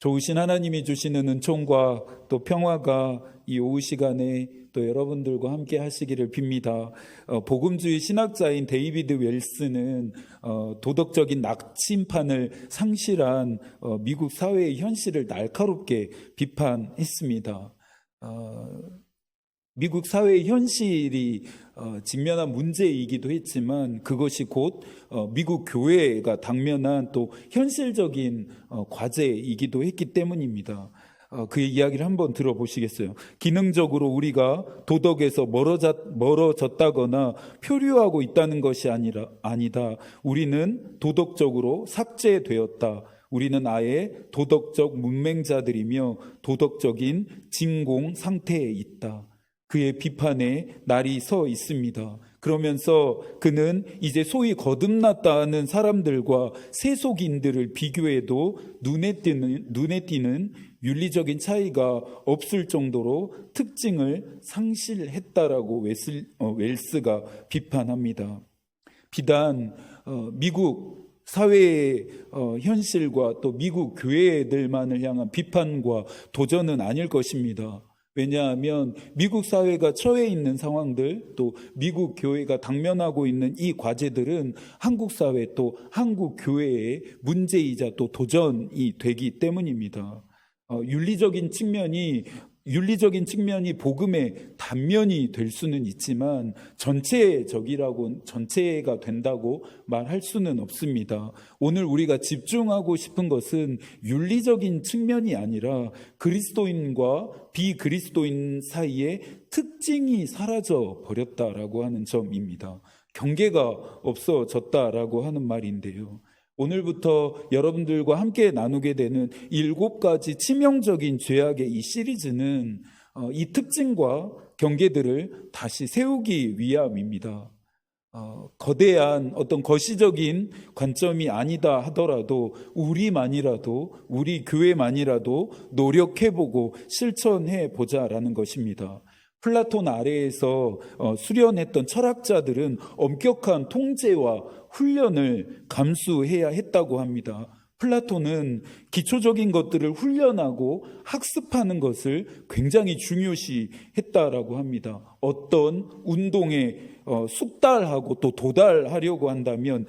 좋으신 하나님이 주시는 은총과 또 평화가 이 오후 시간에 또 여러분들과 함께 하시기를 빕니다. 복음주의 신학자인 데이비드 웰스는 도덕적인 낙심판을 상실한 미국 사회의 현실을 날카롭게 비판했습니다. 미국 사회의 현실이 직면한 문제이기도 했지만 그것이 곧 미국 교회가 당면한 또 현실적인 과제이기도 했기 때문입니다. 그의 이야기를 한번 들어보시겠어요? 기능적으로 우리가 도덕에서 멀어졌다거나 표류하고 있다는 것이 아니다. 우리는 도덕적으로 삭제되었다. 우리는 아예 도덕적 문맹자들이며 도덕적인 진공 상태에 있다. 그의 비판에 날이 서 있습니다. 그러면서 그는 이제 소위 거듭났다는 사람들과 세속인들을 비교해도 눈에 띄는 윤리적인 차이가 없을 정도로 특징을 상실했다라고 웰스가 비판합니다. 비단 미국 사회의 현실과 또 미국 교회들만을 향한 비판과 도전은 아닐 것입니다. 왜냐하면 미국 사회가 처해 있는 상황들, 또 미국 교회가 당면하고 있는 이 과제들은 한국 사회 또 한국 교회의 문제이자 또 도전이 되기 때문입니다. 윤리적인 측면이 복음의 단면이 될 수는 있지만 전체가 된다고 말할 수는 없습니다. 오늘 우리가 집중하고 싶은 것은 윤리적인 측면이 아니라 그리스도인과 비그리스도인 사이에 특징이 사라져 버렸다라고 하는 점입니다. 경계가 없어졌다라고 하는 말인데요. 오늘부터 여러분들과 함께 나누게 되는 7가지 치명적인 죄악의 이 시리즈는 이 특징과 경계들을 다시 세우기 위함입니다. 거대한 어떤 거시적인 관점이 아니다 하더라도 우리 교회만이라도 노력해보고 실천해보자라는 것입니다. 플라톤 아래에서 수련했던 철학자들은 엄격한 통제와 훈련을 감수해야 했다고 합니다. 플라톤은 기초적인 것들을 훈련하고 학습하는 것을 굉장히 중요시했다라고 합니다. 어떤 운동에 숙달하고 또 도달하려고 한다면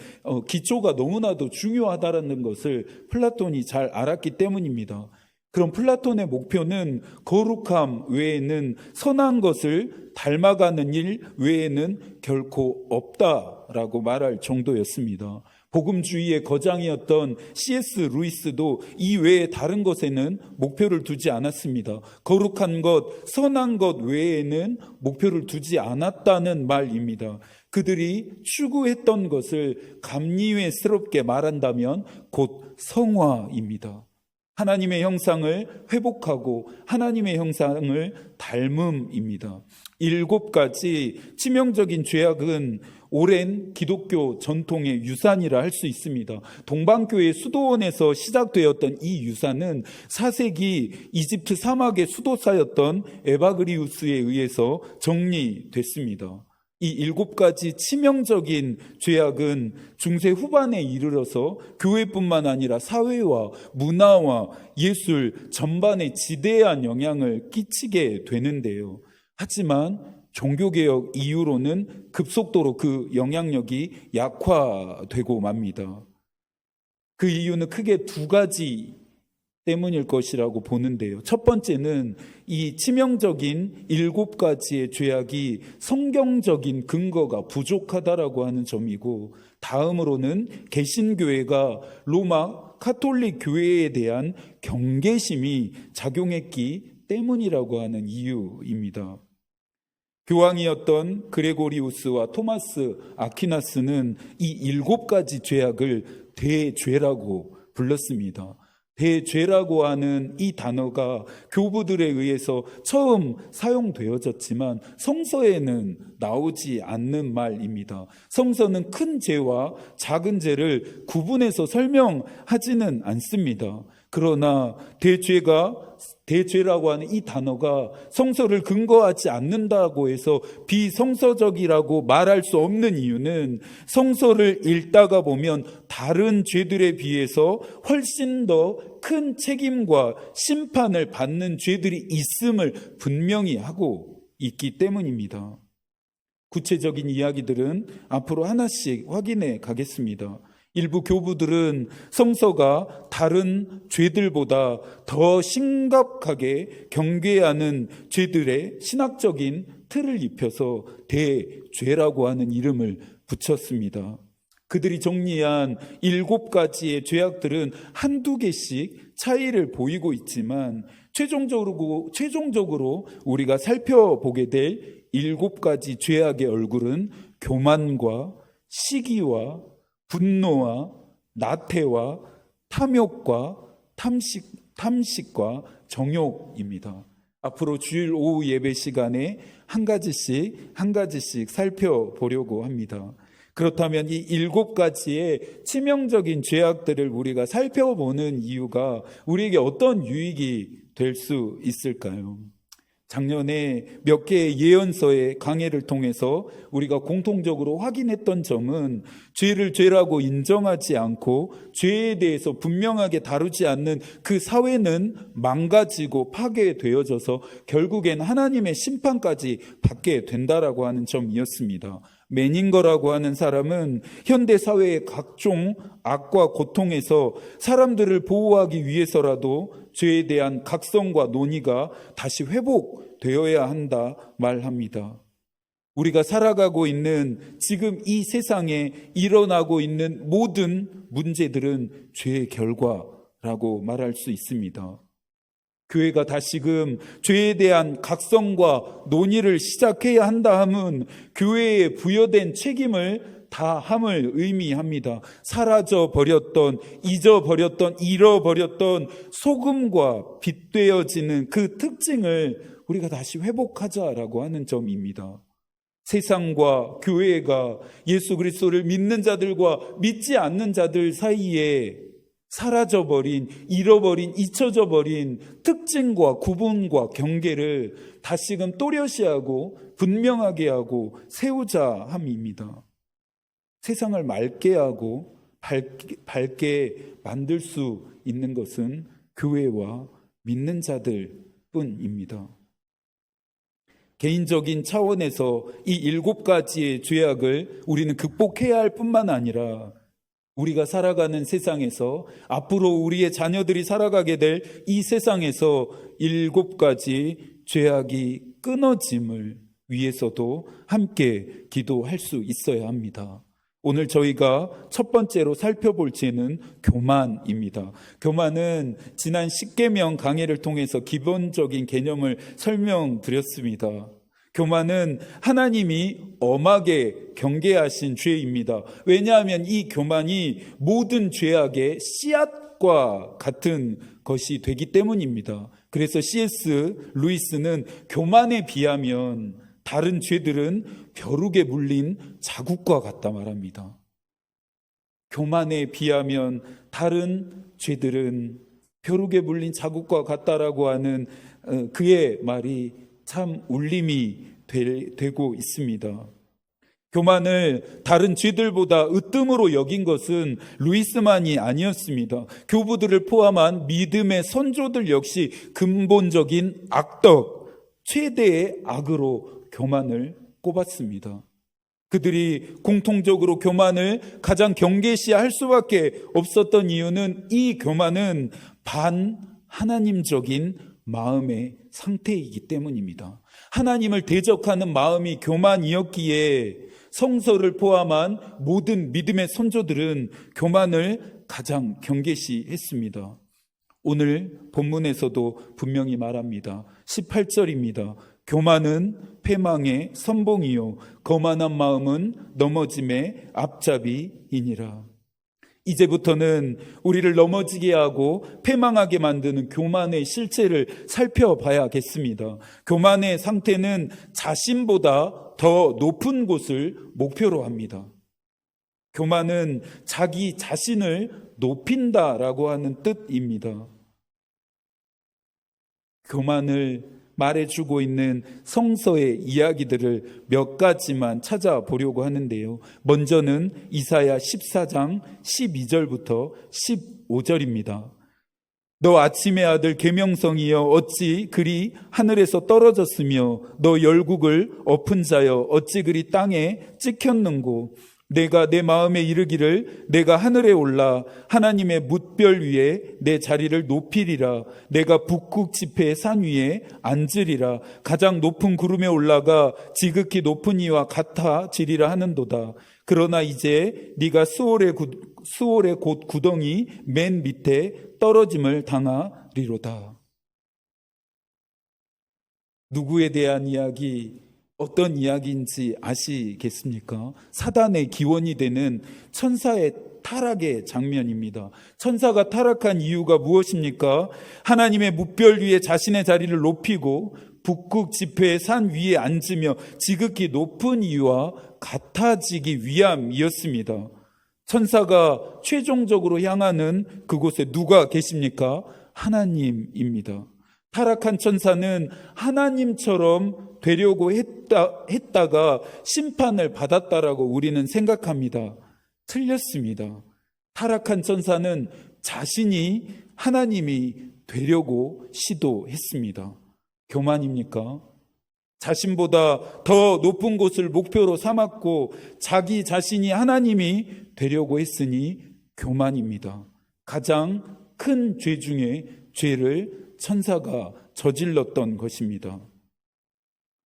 기초가 너무나도 중요하다는 것을 플라톤이 잘 알았기 때문입니다. 그럼 플라톤의 목표는 거룩함 외에는 선한 것을 닮아가는 일 외에는 결코 없다라고 말할 정도였습니다. 복음주의의 거장이었던 C.S. 루이스도 이 외에 다른 것에는 목표를 두지 않았습니다. 거룩한 것, 선한 것 외에는 목표를 두지 않았다는 말입니다. 그들이 추구했던 것을 감리회스럽게 말한다면 곧 성화입니다. 하나님의 형상을 회복하고 하나님의 형상을 닮음입니다. 7가지 치명적인 죄악은 오랜 기독교 전통의 유산이라 할 수 있습니다. 동방교회 수도원에서 시작되었던 이 유산은 4세기 이집트 사막의 수도사였던 에바그리우스에 의해서 정리됐습니다. 이 7가지 치명적인 죄악은 중세 후반에 이르러서 교회뿐만 아니라 사회와 문화와 예술 전반에 지대한 영향을 끼치게 되는데요. 하지만 종교개혁 이후로는 급속도로 그 영향력이 약화되고 맙니다. 그 이유는 크게 2가지 때문일 것이라고 보는데요. 첫 번째는 이 치명적인 7가지의 죄악이 성경적인 근거가 부족하다라고 하는 점이고, 다음으로는 개신교회가 로마 카톨릭 교회에 대한 경계심이 작용했기 때문이라고 하는 이유입니다. 교황이었던 그레고리우스와 토마스 아퀴나스는 이 7가지 죄악을 대죄라고 불렀습니다. 대죄라고 하는 이 단어가 교부들에 의해서 처음 사용되어졌지만 성서에는 나오지 않는 말입니다. 성서는 큰 죄와 작은 죄를 구분해서 설명하지는 않습니다. 그러나 대죄라고 하는 이 단어가 성서를 근거하지 않는다고 해서 비성서적이라고 말할 수 없는 이유는 성서를 읽다가 보면 다른 죄들에 비해서 훨씬 더 큰 책임과 심판을 받는 죄들이 있음을 분명히 하고 있기 때문입니다. 구체적인 이야기들은 앞으로 하나씩 확인해 가겠습니다. 일부 교부들은 성서가 다른 죄들보다 더 심각하게 경계하는 죄들의 신학적인 틀을 입혀서 대죄라고 하는 이름을 붙였습니다. 그들이 정리한 7가지의 죄악들은 한두 개씩 차이를 보이고 있지만 최종적으로 우리가 살펴보게 될 7가지 죄악의 얼굴은 교만과 시기와 분노와 나태와 탐욕과 탐식과 정욕입니다. 앞으로 주일 오후 예배 시간에 한 가지씩 살펴보려고 합니다. 그렇다면 이 7가지의 치명적인 죄악들을 우리가 살펴보는 이유가 우리에게 어떤 유익이 될 수 있을까요? 작년에 몇 개의 예언서의 강해를 통해서 우리가 공통적으로 확인했던 점은 죄를 죄라고 인정하지 않고 죄에 대해서 분명하게 다루지 않는 그 사회는 망가지고 파괴되어져서 결국엔 하나님의 심판까지 받게 된다라고 하는 점이었습니다. 매닝거라고 하는 사람은 현대 사회의 각종 악과 고통에서 사람들을 보호하기 위해서라도 죄에 대한 각성과 논의가 다시 회복되어야 한다 말합니다. 우리가 살아가고 있는 지금 이 세상에 일어나고 있는 모든 문제들은 죄의 결과라고 말할 수 있습니다. 교회가 다시금 죄에 대한 각성과 논의를 시작해야 한다 함은 교회에 부여된 책임을 다함을 의미합니다. 사라져 버렸던, 잊어버렸던, 잃어버렸던 소금과 빛되어지는 그 특징을 우리가 다시 회복하자라고 하는 점입니다. 세상과 교회가 예수 그리스도를 믿는 자들과 믿지 않는 자들 사이에 사라져버린, 잃어버린, 잊혀져버린 특징과 구분과 경계를 다시금 또렷이하고 분명하게 하고 세우자 함입니다. 세상을 맑게 하고 밝게 만들 수 있는 것은 교회와 믿는 자들 뿐입니다. 개인적인 차원에서 이 7가지의 죄악을 우리는 극복해야 할 뿐만 아니라 우리가 살아가는 세상에서 앞으로 우리의 자녀들이 살아가게 될 이 세상에서 7가지 죄악이 끊어짐을 위해서도 함께 기도할 수 있어야 합니다. 오늘 저희가 첫 번째로 살펴볼 죄는 교만입니다. 교만은 지난 십계명 강해를 통해서 기본적인 개념을 설명드렸습니다. 교만은 하나님이 엄하게 경계하신 죄입니다. 왜냐하면 이 교만이 모든 죄악의 씨앗과 같은 것이 되기 때문입니다. 그래서 C.S. 루이스는 교만에 비하면 다른 죄들은 벼룩에 물린 자국과 같다 말합니다. 교만에 비하면 다른 죄들은 벼룩에 물린 자국과 같다라고 하는 그의 말이 참 울림이 되고 있습니다. 교만을 다른 죄들보다 으뜸으로 여긴 것은 루이스만이 아니었습니다. 교부들을 포함한 믿음의 선조들 역시 근본적인 악덕, 최대의 악으로 교만을 꼽았습니다. 그들이 공통적으로 교만을 가장 경계시할 수밖에 없었던 이유는 이 교만은 반하나님적인 마음의 상태이기 때문입니다. 하나님을 대적하는 마음이 교만이었기에 성서를 포함한 모든 믿음의 선조들은 교만을 가장 경계시했습니다. 오늘 본문에서도 분명히 말합니다. 18절입니다. 교만은 패망의 선봉이요 거만한 마음은 넘어짐의 앞잡이이니라. 이제부터는 우리를 넘어지게 하고 패망하게 만드는 교만의 실체를 살펴봐야겠습니다. 교만의 상태는 자신보다 더 높은 곳을 목표로 합니다. 교만은 자기 자신을 높인다라고 하는 뜻입니다. 교만을 말해주고 있는 성서의 이야기들을 몇 가지만 찾아보려고 하는데요. 먼저는 이사야 14장 12절부터 15절입니다. 너 아침의 아들 계명성이여 어찌 그리 하늘에서 떨어졌으며 너 열국을 엎은 자여 어찌 그리 땅에 찍혔는고 내가 내 마음에 이르기를 내가 하늘에 올라 하나님의 뭇별 위에 내 자리를 높이리라. 내가 북극 지폐의 산 위에 앉으리라. 가장 높은 구름에 올라가 지극히 높은 이와 같아지리라 하는도다. 그러나 이제 네가 수월의 곧 구덩이 맨 밑에 떨어짐을 당하리로다. 누구에 대한 이야기, 어떤 이야기인지 아시겠습니까? 사단의 기원이 되는 천사의 타락의 장면입니다. 천사가 타락한 이유가 무엇입니까? 하나님의 뭇별 위에 자신의 자리를 높이고 북극 지폐의 산 위에 앉으며 지극히 높은 이와 같아지기 위함이었습니다. 천사가 최종적으로 향하는 그곳에 누가 계십니까? 하나님입니다. 타락한 천사는 하나님처럼 되려고 했다가 심판을 받았다라고 우리는 생각합니다. 틀렸습니다. 타락한 천사는 자신이 하나님이 되려고 시도했습니다. 교만입니까? 자신보다 더 높은 곳을 목표로 삼았고 자기 자신이 하나님이 되려고 했으니 교만입니다. 가장 큰 죄 중에 죄를 천사가 저질렀던 것입니다.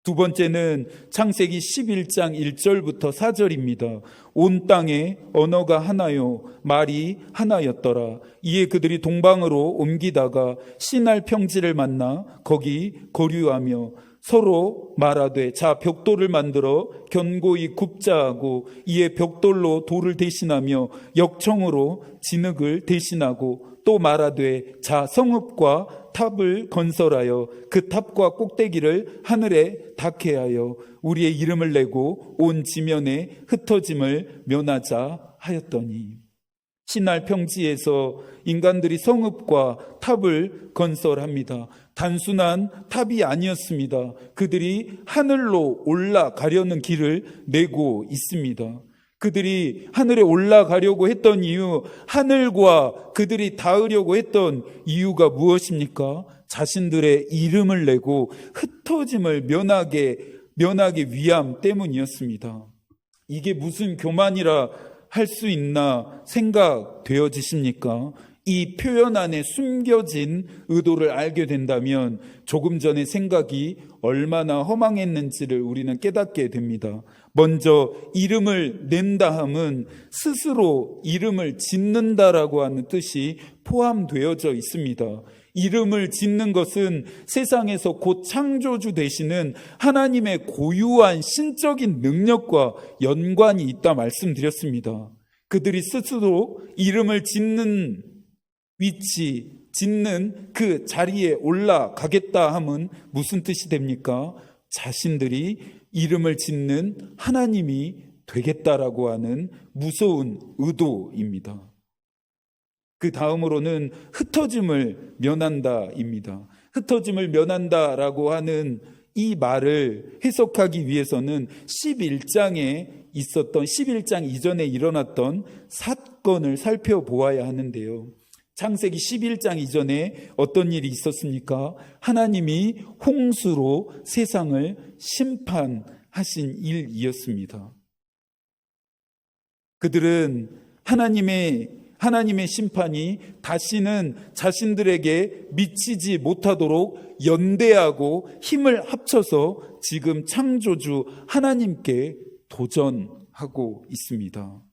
두 번째는 창세기 11장 1절부터 4절입니다. 온 땅에 언어가 하나요 말이 하나였더라. 이에 그들이 동방으로 옮기다가 시날 평지를 만나 거기 거류하며 서로 말하되 자 벽돌을 만들어 견고히 굽자 하고 이에 벽돌로 돌을 대신하며 역청으로 진흙을 대신하고 또 말하되 자 성읍과 탑을 건설하여 그 탑과 꼭대기를 하늘에 닿게 하여 우리의 이름을 내고 온 지면에 흩어짐을 면하자 하였더니 시날 평지에서 인간들이 성읍과 탑을 건설합니다. 단순한 탑이 아니었습니다. 그들이 하늘로 올라가려는 길을 내고 있습니다. 그들이 하늘에 올라가려고 했던 이유, 하늘과 그들이 닿으려고 했던 이유가 무엇입니까? 자신들의 이름을 내고 흩어짐을 면하기 위함 때문이었습니다. 이게 무슨 교만이라 할 수 있나 생각되어지십니까? 이 표현 안에 숨겨진 의도를 알게 된다면 조금 전의 생각이 얼마나 허망했는지를 우리는 깨닫게 됩니다. 먼저 이름을 낸다 함은 스스로 이름을 짓는다라고 하는 뜻이 포함되어져 있습니다. 이름을 짓는 것은 세상에서 곧 창조주 되시는 하나님의 고유한 신적인 능력과 연관이 있다 말씀드렸습니다. 그들이 스스로 이름을 짓는 위치, 짓는 그 자리에 올라가겠다 함은 무슨 뜻이 됩니까? 자신들이 이름을 짓는 하나님이 되겠다라고 하는 무서운 의도입니다. 그 다음으로는 흩어짐을 면한다입니다. 흩어짐을 면한다라고 하는 이 말을 해석하기 위해서는 11장 이전에 일어났던 사건을 살펴보아야 하는데요. 창세기 11장 이전에 어떤 일이 있었습니까? 하나님이 홍수로 세상을 심판하신 일이었습니다. 그들은 하나님의 심판이 다시는 자신들에게 미치지 못하도록 연대하고 힘을 합쳐서 지금 창조주 하나님께 도전하고 있습니다.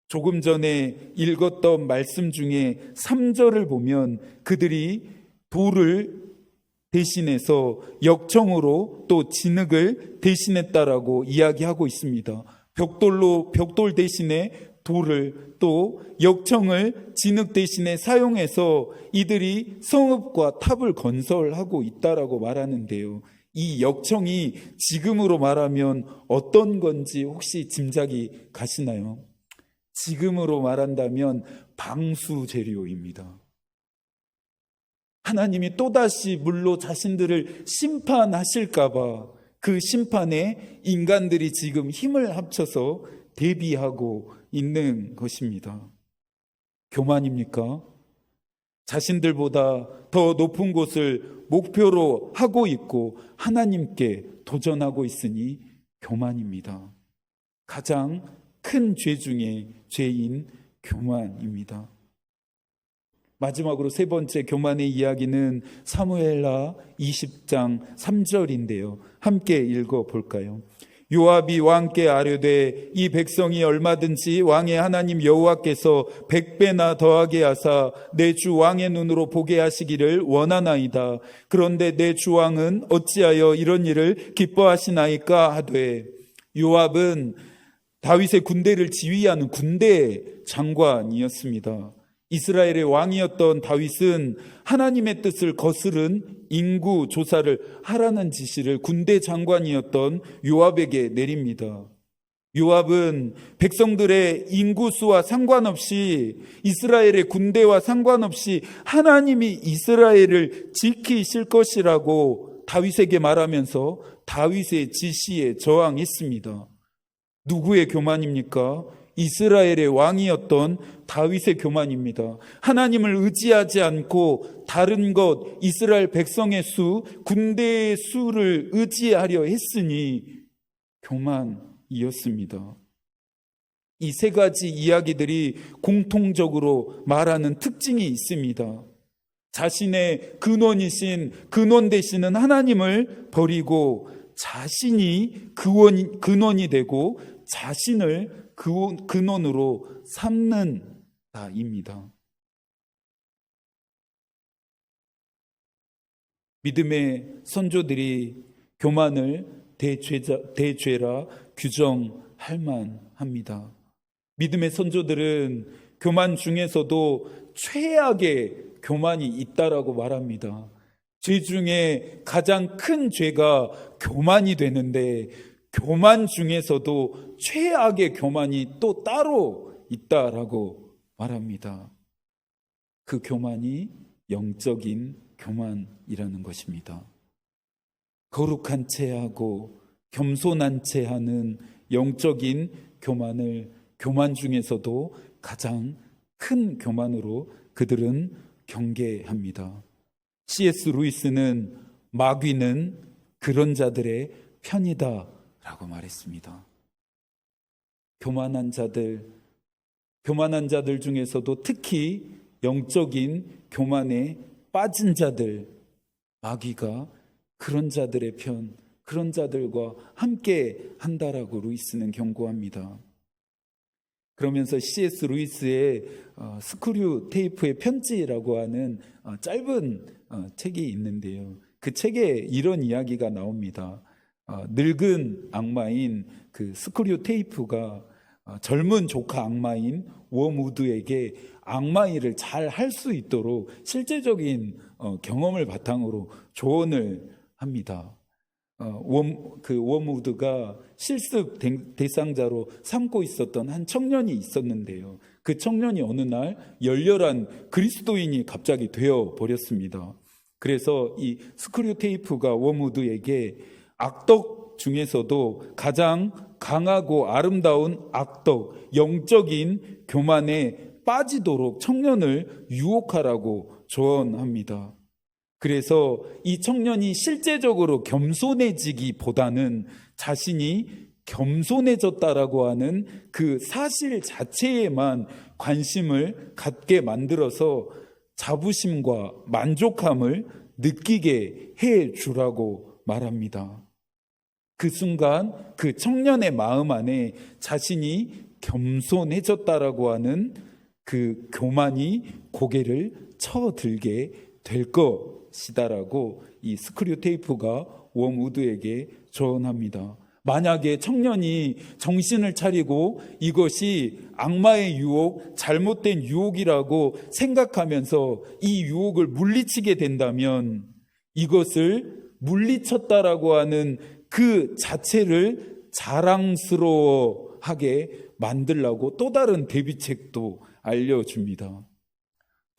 조금 전에 읽었던 말씀 중에 3절을 보면 그들이 돌을 대신해서 역청으로 또 진흙을 대신했다라고 이야기하고 있습니다. 벽돌 대신에 돌을 또 역청을 진흙 대신에 사용해서 이들이 성읍과 탑을 건설하고 있다라고 말하는데요. 이 역청이 지금으로 말하면 어떤 건지 혹시 짐작이 가시나요? 지금으로 말한다면 방수 재료입니다. 하나님이 또다시 물로 자신들을 심판하실까봐 그 심판에 인간들이 지금 힘을 합쳐서 대비하고 있는 것입니다. 교만입니까? 자신들보다 더 높은 곳을 목표로 하고 있고 하나님께 도전하고 있으니 교만입니다. 가장 큰 죄 중에 죄인 교만입니다. 마지막으로 세 번째 교만의 이야기는 사무엘하 20장 3절인데요. 함께 읽어볼까요? 요압이 왕께 아뢰되 이 백성이 얼마든지 왕의 하나님 여호와께서 100배나 더하게 하사 내 주 왕의 눈으로 보게 하시기를 원하나이다. 그런데 내 주 왕은 어찌하여 이런 일을 기뻐하시나이까 하되, 요압은 다윗의 군대를 지휘하는 군대 장관이었습니다. 이스라엘의 왕이었던 다윗은 하나님의 뜻을 거스른 인구 조사를 하라는 지시를 군대 장관이었던 요압에게 내립니다. 요압은 백성들의 인구수와 상관없이, 이스라엘의 군대와 상관없이 하나님이 이스라엘을 지키실 것이라고 다윗에게 말하면서 다윗의 지시에 저항했습니다. 누구의 교만입니까? 이스라엘의 왕이었던 다윗의 교만입니다. 하나님을 의지하지 않고 다른 것, 이스라엘 백성의 수, 군대의 수를 의지하려 했으니 교만이었습니다. 이 세 가지 이야기들이 공통적으로 말하는 특징이 있습니다. 자신의 근원 되시는 하나님을 버리고 자신이 근원이 되고 자신을 근원으로 삼는다입니다. 믿음의 선조들이 교만을 대죄라 규정할 만합니다. 믿음의 선조들은 교만 중에서도 최악의 교만이 있다라고 말합니다. 죄 중에 가장 큰 죄가 교만이 되는데 교만 중에서도 최악의 교만이 또 따로 있다라고 말합니다. 그 교만이 영적인 교만이라는 것입니다. 거룩한 채 하고 겸손한 채 하는 영적인 교만을 교만 중에서도 가장 큰 교만으로 그들은 경계합니다. C.S. 루이스는 마귀는 그런 자들의 편이다 라고 말했습니다. 교만한 자들 중에서도 특히 영적인 교만에 빠진 자들, 마귀가 그런 자들의 편, 그런 자들과 함께 한다라고 루이스는 경고합니다. 그러면서 C.S. 루이스의 스크류 테이프의 편지라고 하는 짧은 책이 있는데요. 그 책에 이런 이야기가 나옵니다. 늙은 악마인 그 스크류 테이프가 젊은 조카 악마인 워무드에게 악마 일을 잘 할 수 있도록 실제적인 경험을 바탕으로 조언을 합니다. 그 워무드가 실습 대상자로 삼고 있었던 한 청년이 있었는데요. 그 청년이 어느 날 열렬한 그리스도인이 갑자기 되어 버렸습니다. 그래서 이 스크류 테이프가 워무드에게 악덕 중에서도 가장 강하고 아름다운 악덕, 영적인 교만에 빠지도록 청년을 유혹하라고 조언합니다. 그래서 이 청년이 실제적으로 겸손해지기보다는 자신이 겸손해졌다라고 하는 그 사실 자체에만 관심을 갖게 만들어서 자부심과 만족함을 느끼게 해 주라고 말합니다. 그 순간 그 청년의 마음 안에 자신이 겸손해졌다라고 하는 그 교만이 고개를 쳐들게 될 것이다라고 이 스크류 테이프가 워무드에게 조언합니다. 만약에 청년이 정신을 차리고 이것이 악마의 유혹, 잘못된 유혹이라고 생각하면서 이 유혹을 물리치게 된다면 이것을 물리쳤다라고 하는 그 자체를 자랑스러워하게 만들라고 또 다른 대비책도 알려줍니다.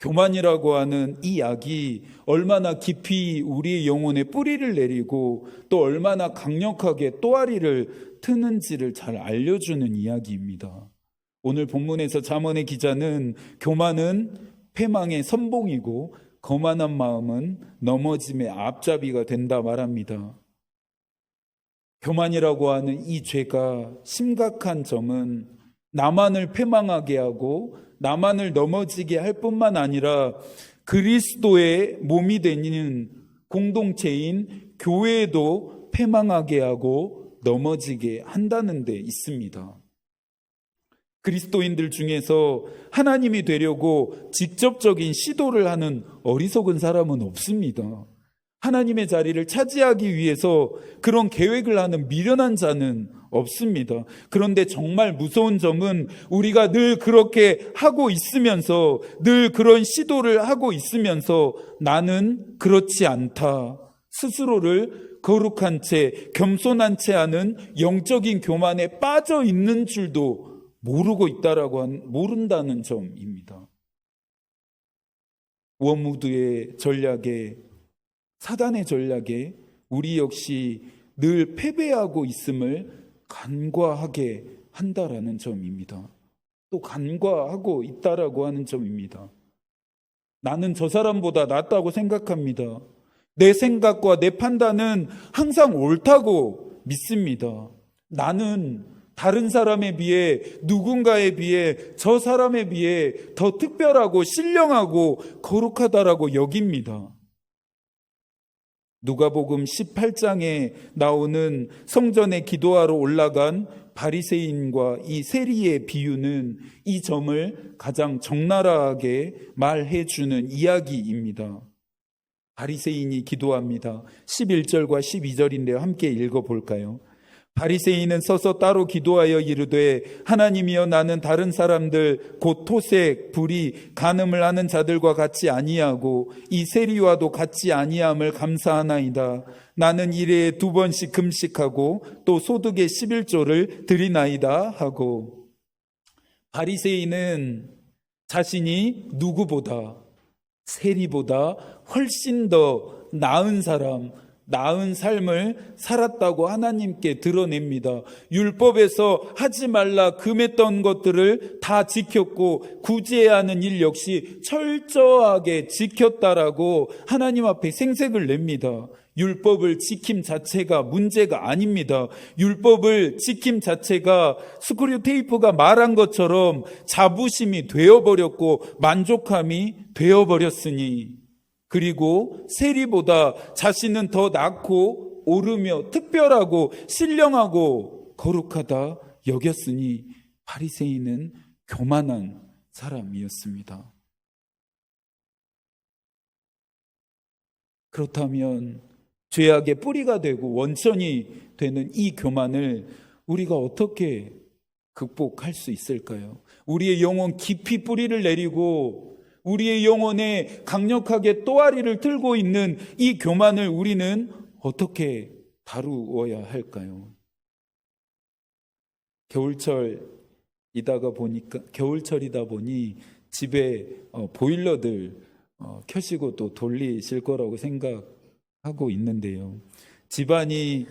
교만이라고 하는 이 약이 얼마나 깊이 우리의 영혼에 뿌리를 내리고 또 얼마나 강력하게 또아리를 트는지를 잘 알려주는 이야기입니다. 오늘 본문에서 잠언의 기자는 교만은 패망의 선봉이고 거만한 마음은 넘어짐의 앞잡이가 된다 말합니다. 교만이라고 하는 이 죄가 심각한 점은 나만을 패망하게 하고 나만을 넘어지게 할 뿐만 아니라 그리스도의 몸이 되는 공동체인 교회도 패망하게 하고 넘어지게 한다는 데 있습니다. 그리스도인들 중에서 하나님이 되려고 직접적인 시도를 하는 어리석은 사람은 없습니다. 하나님의 자리를 차지하기 위해서 그런 계획을 하는 미련한 자는 없습니다. 그런데 정말 무서운 점은 우리가 늘 그렇게 하고 있으면서 늘 그런 시도를 하고 있으면서 나는 그렇지 않다. 스스로를 거룩한 채 겸손한 채 하는 영적인 교만에 빠져 있는 줄도 모른다는 점입니다. 워무드의 전략에 사단의 전략에 우리 역시 늘 패배하고 있음을 간과하게 한다라는 점입니다. 또 간과하고 있다라고 하는 점입니다. 나는 저 사람보다 낫다고 생각합니다. 내 생각과 내 판단은 항상 옳다고 믿습니다. 나는 다른 사람에 비해 누군가에 비해 저 사람에 비해 더 특별하고 신령하고 거룩하다라고 여깁니다. 누가복음 18장에 나오는 성전에 기도하러 올라간 바리새인과 이 세리의 비유는 이 점을 가장 적나라하게 말해 주는 이야기입니다. 바리새인이 기도합니다. 11절과 12절인데요. 함께 읽어볼까요? 바리새인은 서서 따로 기도하여 이르되 하나님이여 나는 다른 사람들 곧 토색, 불의, 간음을 하는 자들과 같이 아니하고 이 세리와도 같이 아니함을 감사하나이다. 나는 일에 2번씩 금식하고 또 소득의 11조를 드리나이다 하고 바리새인은 자신이 누구보다 세리보다 훨씬 더 나은 사람 나은 삶을 살았다고 하나님께 드러냅니다. 율법에서 하지 말라 금했던 것들을 다 지켰고 구제해야 하는 일 역시 철저하게 지켰다라고 하나님 앞에 생색을 냅니다. 율법을 지킴 자체가 문제가 아닙니다. 율법을 지킴 자체가 스크류 테이프가 말한 것처럼 자부심이 되어버렸고 만족함이 되어버렸으니 그리고 세리보다 자신은 더 낫고 오르며 특별하고 신령하고 거룩하다 여겼으니 바리새인은 교만한 사람이었습니다. 그렇다면 죄악의 뿌리가 되고 원천이 되는 이 교만을 우리가 어떻게 극복할 수 있을까요? 우리의 영혼 깊이 뿌리를 내리고 우리의 영혼에 강력하게 또아리를 틀고 있는 이 교만을 우리는 어떻게 다루어야 할까요? 겨울철이다 보니 집에 보일러들 켜시고 또 돌리실 거라고 생각하고 있는데요. 집안이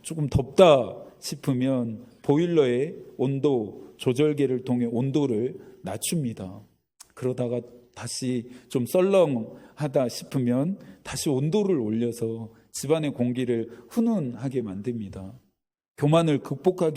조금 덥다 싶으면 보일러의 온도 조절계를 통해 온도를 낮춥니다. 그러다가 다시 좀 썰렁하다 싶으면 다시 온도를 올려서 집안의 공기를 훈훈하게 만듭니다. 교만을 극복하는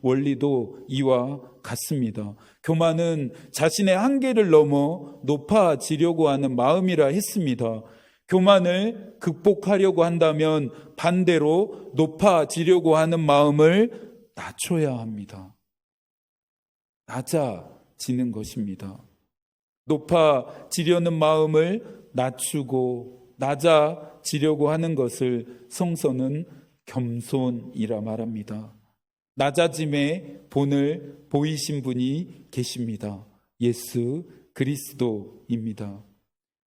원리도 이와 같습니다. 교만은 자신의 한계를 넘어 높아지려고 하는 마음이라 했습니다. 교만을 극복하려고 한다면 반대로 높아지려고 하는 마음을 낮춰야 합니다. 낮아지는 것입니다. 높아지려는 마음을 낮추고 낮아지려고 하는 것을 성서는 겸손이라 말합니다. 낮아짐의 본을 보이신 분이 계십니다. 예수 그리스도입니다.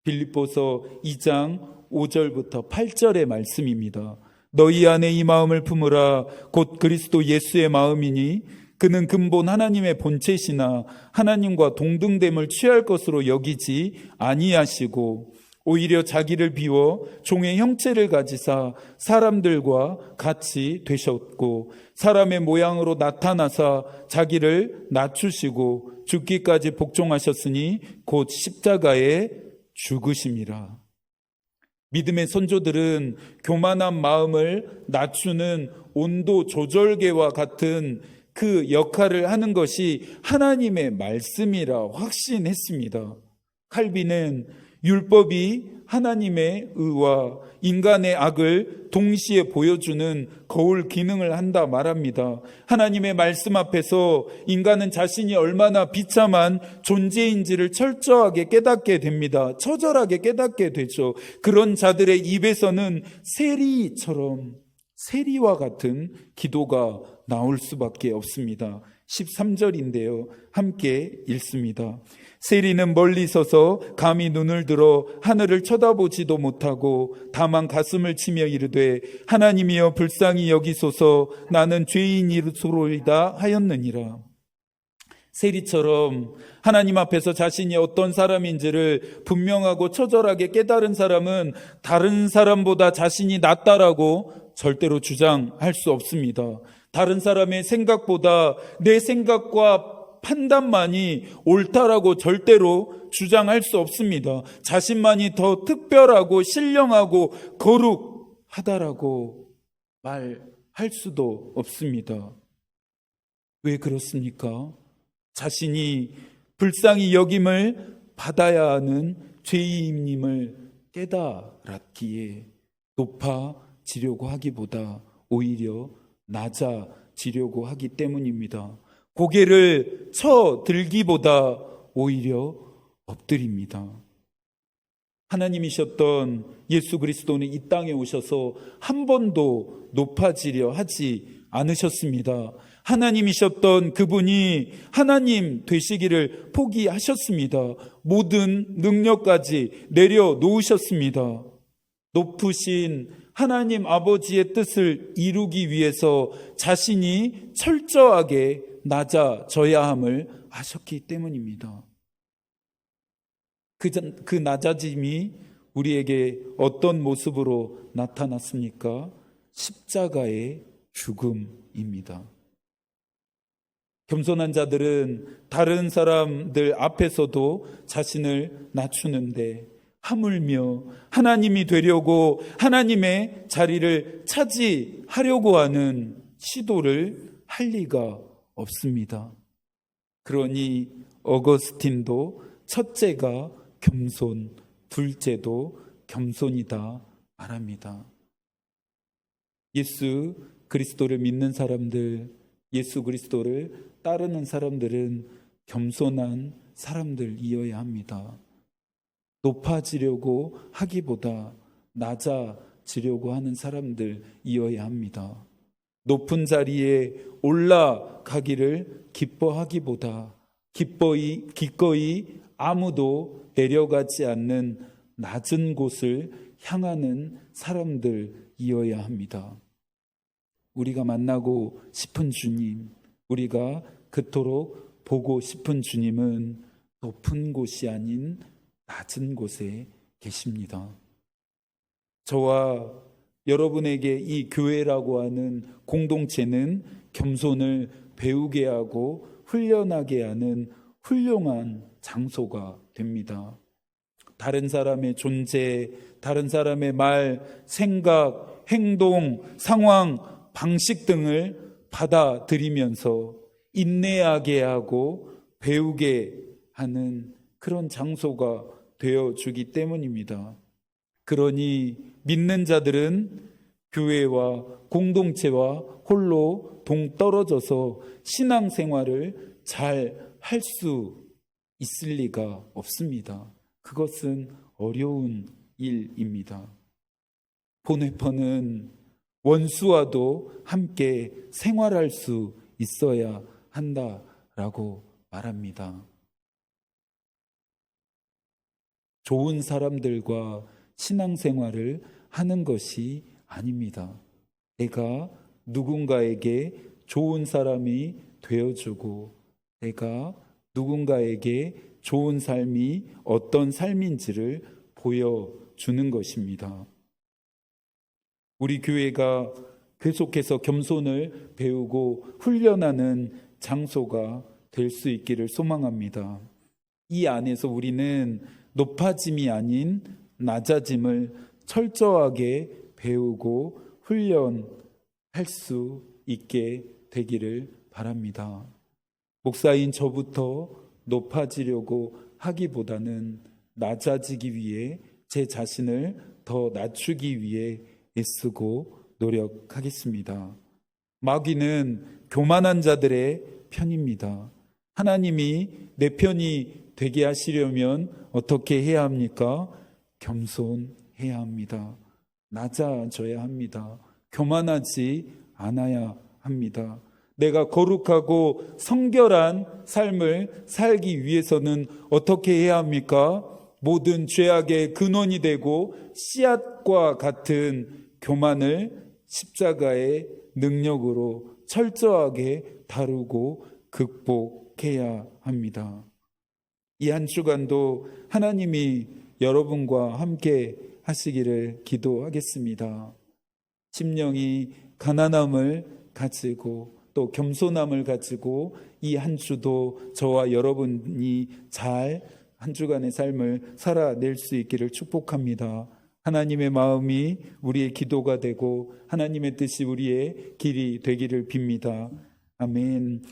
빌립보서 2장 5절부터 8절의 말씀입니다. 너희 안에 이 마음을 품으라 곧 그리스도 예수의 마음이니 그는 근본 하나님의 본체시나 하나님과 동등됨을 취할 것으로 여기지 아니하시고 오히려 자기를 비워 종의 형체를 가지사 사람들과 같이 되셨고 사람의 모양으로 나타나사 자기를 낮추시고 죽기까지 복종하셨으니 곧 십자가에 죽으심이라. 믿음의 선조들은 교만한 마음을 낮추는 온도 조절계와 같은 그 역할을 하는 것이 하나님의 말씀이라 확신했습니다. 칼빈은 율법이 하나님의 의와 인간의 악을 동시에 보여주는 거울 기능을 한다 말합니다. 하나님의 말씀 앞에서 인간은 자신이 얼마나 비참한 존재인지를 철저하게 깨닫게 됩니다. 처절하게 깨닫게 되죠. 그런 자들의 입에서는 세리와 같은 기도가 나올 수밖에 없습니다. 13절인데요. 함께 읽습니다. 세리는 멀리 서서 감히 눈을 들어 하늘을 쳐다보지도 못하고 다만 가슴을 치며 이르되 하나님이여 불쌍히 여기소서 나는 죄인이로이다 하였느니라. 세리처럼 하나님 앞에서 자신이 어떤 사람인지를 분명하고 처절하게 깨달은 사람은 다른 사람보다 자신이 낫다라고 절대로 주장할 수 없습니다. 다른 사람의 생각보다 내 생각과 판단만이 옳다라고 절대로 주장할 수 없습니다. 자신만이 더 특별하고 신령하고 거룩하다라고 말할 수도 없습니다. 왜 그렇습니까? 자신이 불쌍히 여김을 받아야 하는 죄인임을 깨달았기에 높아지려고 하기보다 오히려 낮아지려고 하기 때문입니다. 고개를 쳐들기보다 오히려 엎드립니다. 하나님이셨던 예수 그리스도는 이 땅에 오셔서 한 번도 높아지려 하지 않으셨습니다. 하나님이셨던 그분이 하나님 되시기를 포기하셨습니다. 모든 능력까지 내려놓으셨습니다. 높으신 하나님 아버지의 뜻을 이루기 위해서 자신이 철저하게 낮아져야 함을 아셨기 때문입니다. 그 낮아짐이 우리에게 어떤 모습으로 나타났습니까? 십자가의 죽음입니다. 겸손한 자들은 다른 사람들 앞에서도 자신을 낮추는데 하물며 하나님이 되려고 하나님의 자리를 차지하려고 하는 시도를 할 리가 없습니다. 그러니 어거스틴도 첫째가 겸손, 둘째도 겸손이다 말합니다. 예수 그리스도를 믿는 사람들, 예수 그리스도를 따르는 사람들은 겸손한 사람들이어야 합니다. 높아지려고 하기보다 낮아지려고 하는 사람들이어야 합니다. 높은 자리에 올라가기를 기뻐하기보다 기꺼이 아무도 내려가지 않는 낮은 곳을 향하는 사람들이어야 합니다. 우리가 만나고 싶은 주님, 우리가 그토록 보고 싶은 주님은 높은 곳이 아닌 낮은 곳에 계십니다. 저와 여러분에게 이 교회라고 하는 공동체는 겸손을 배우게 하고 훈련하게 하는 훌륭한 장소가 됩니다. 다른 사람의 존재, 다른 사람의 말, 생각, 행동, 상황, 방식 등을 받아들이면서 인내하게 하고 배우게 하는 그런 장소가 되어주기 때문입니다. 그러니 믿는 자들은 교회와 공동체와 홀로 동떨어져서 신앙생활을 잘 할 수 있을 리가 없습니다. 그것은 어려운 일입니다. 본회퍼는 원수와도 함께 생활할 수 있어야 한다라고 말합니다. 좋은 사람들과 신앙생활을 하는 것이 아닙니다. 내가 누군가에게 좋은 사람이 되어주고 내가 누군가에게 좋은 삶이 어떤 삶인지를 보여주는 것입니다. 우리 교회가 계속해서 겸손을 배우고 훈련하는 장소가 될 수 있기를 소망합니다. 이 안에서 우리는 높아짐이 아닌 낮아짐을 철저하게 배우고 훈련할 수 있게 되기를 바랍니다. 목사인 저부터 높아지려고 하기보다는 낮아지기 위해 제 자신을 더 낮추기 위해 애쓰고 노력하겠습니다. 마귀는 교만한 자들의 편입니다. 하나님이 내 편이 되게 하시려면 어떻게 해야 합니까? 겸손해야 합니다. 낮아져야 합니다. 교만하지 않아야 합니다. 내가 거룩하고 성결한 삶을 살기 위해서는 어떻게 해야 합니까? 모든 죄악의 근원이 되고 씨앗과 같은 교만을 십자가의 능력으로 철저하게 다루고 극복해야 합니다. 이 한 주간도 하나님이 여러분과 함께 하시기를 기도하겠습니다. 심령이 가난함을 가지고 또 겸손함을 가지고 이 한 주도 저와 여러분이 잘 한 주간의 삶을 살아낼 수 있기를 축복합니다. 하나님의 마음이 우리의 기도가 되고 하나님의 뜻이 우리의 길이 되기를 빕니다. 아멘.